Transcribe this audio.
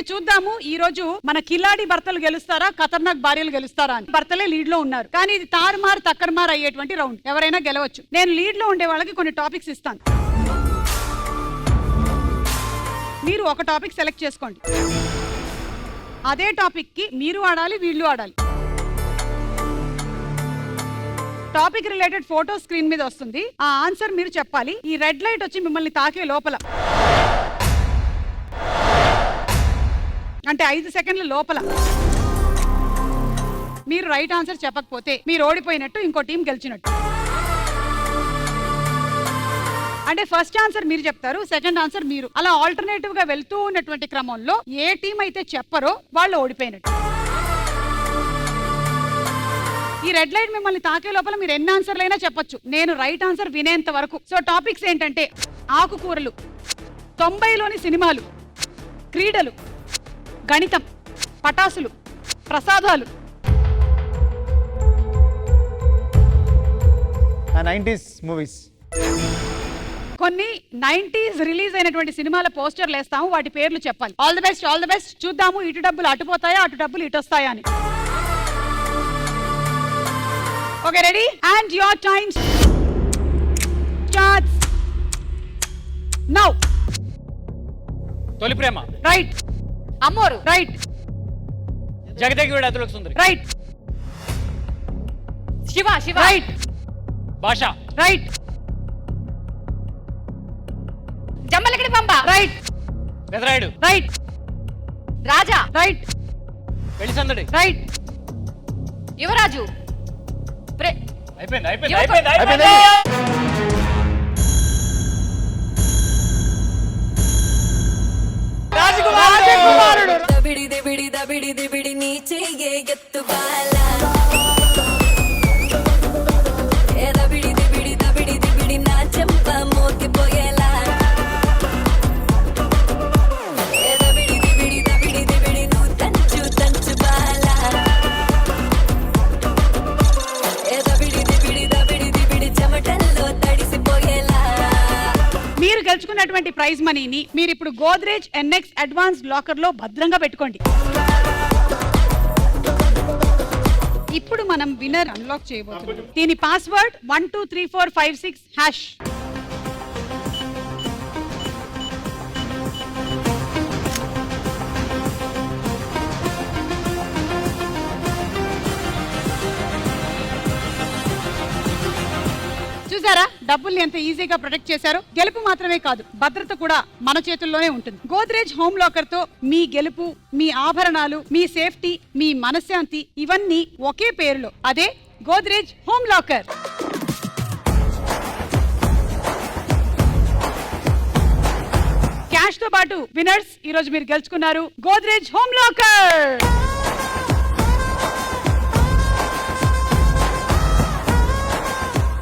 చూద్దాము ఈ రోజు మన కిలాడి భర్తలు గెలుస్తారా ఖతర్నాక్ భార్యలు గెలుస్తారా అని. భర్తలే లీడ్ లో ఉన్నారు కానీ ఇది తారుమారు తక్కర్మారు అయ్యేటువంటి రౌండ్. ఎవరైనా గెలవచ్చు. నేను లీడ్ లో ఉండే వాళ్ళకి కొన్ని టాపిక్స్ ఇస్తాను. మీరు ఒక టాపిక్ సెలెక్ట్ చేసుకోండి. అదే టాపిక్ కి మీరు ఆడాలి వీళ్ళు ఆడాలి. టాపిక్ రిలేటెడ్ ఫోటో స్క్రీన్ మీద వస్తుంది. ఆ ఆన్సర్ మీరు చెప్పాలి. ఈ రెడ్ లైట్ వచ్చి మిమ్మల్ని తాకే లోపల అంటే 5 సెకండ్ల లోపల మీరు రైట్ ఆన్సర్ చెప్పకపోతే మీరు ఓడిపోయినట్టు, ఇంకో టీం గెలిచినట్టు. అంటే ఫస్ట్ ఆన్సర్ మీరు చెప్తారు, సెకండ్ ఆన్సర్ మీరు. అలా ఆల్టర్నేటివ్ గా వెళ్తూ ఉన్నటువంటి క్రమంలో ఏ టీం అయితే చెప్పరో వాళ్ళు ఓడిపోయినట్టు. ఈ రెడ్ లైట్ మిమ్మల్ని తాకే లోపల మీరు ఎన్ని ఆన్సర్లైనా చెప్పొచ్చు, నేను రైట్ ఆన్సర్ వినేంత వరకు. సో టాపిక్స్ ఏంటంటే ఆకుకూరలు, 90లోని సినిమాలు, క్రీడలు, గణితం, పటాసులు, ప్రసాదాలు. 90s movies. కొన్ని 90s రిలీజ్ అయినటువంటి సినిమాల పోస్టర్లు వేస్తాము, వాటి పేర్లు చెప్పాలి. All the best, all the best. చూద్దాము ఇటు డబ్బులు అటుపోతాయా, అటు డబ్బులు ఇటు వస్తాయా అని. Okay, ready? And your time starts now. తొలి ప్రేమ రైట్. అమ్మోరు రైట్. జగదేగి వీడు అతులకు సుందరి రైట్. శివ శివ రైట్. భాష రైట్. జమ్మలకడి పంప రైట్. పెదరాయుడు రైట్. రాజా రైట్. పెళ్లి సందడి రైట్. యువరాజు అయిపోయింది అయిపోయింది యువక- అయిపోయింది అయిపోయింది. రాజకుమారుడు. దబిడి దిబిడి దబిడి దిబిడి నీ చెయ్యే ఎత్తు బాల ఏ దబిడి దిబిడి దబిడి దిబిడి నా చెంప మోగిపోయేలా ఏ దబిడి దిబిడి దబిడి దిబిడి నువ్వు తంచు తంచు బాల ఏ దబిడి దిబిడి దబిడి దిబిడి చెమటల్లో తడిసిపోయేలా. మీరు గెలుచుకున్నటువంటి ప్రైజ్ మనీని మీరు ఇప్పుడు గోద్రేజ్ ఎన్ఎక్స్ అడ్వాన్స్ లాకర్ లో భద్రంగా పెట్టుకోండి. ఇప్పుడు మనం విన్నర్ అన్లాక్ చేయబోతున్నాం. దీని పాస్వర్డ్ 123456#. చూసారా డబ్బుల్ని ఎంత ఈజీగా ప్రొటెక్ట్ చేశారో. గెలుపు మాత్రమే కాదు, భద్రత కూడా మన చేతుల్లోనే ఉంటుంది. గోద్రేజ్ హోమ్ లాకర్ తో మీ గెలుపు, మీ ఆభరణాలు, మీ సేఫ్టీ, మీ మనశ్శాంతి ఇవన్నీ ఒకే పేరులో. అదే గోద్రేజ్ హోమ్ లాకర్. క్యాష్ తో పాటు విన్నర్స్ ఈ రోజు మీరు గెలుచుకున్నారు గోద్రేజ్ హోమ్ లాకర్.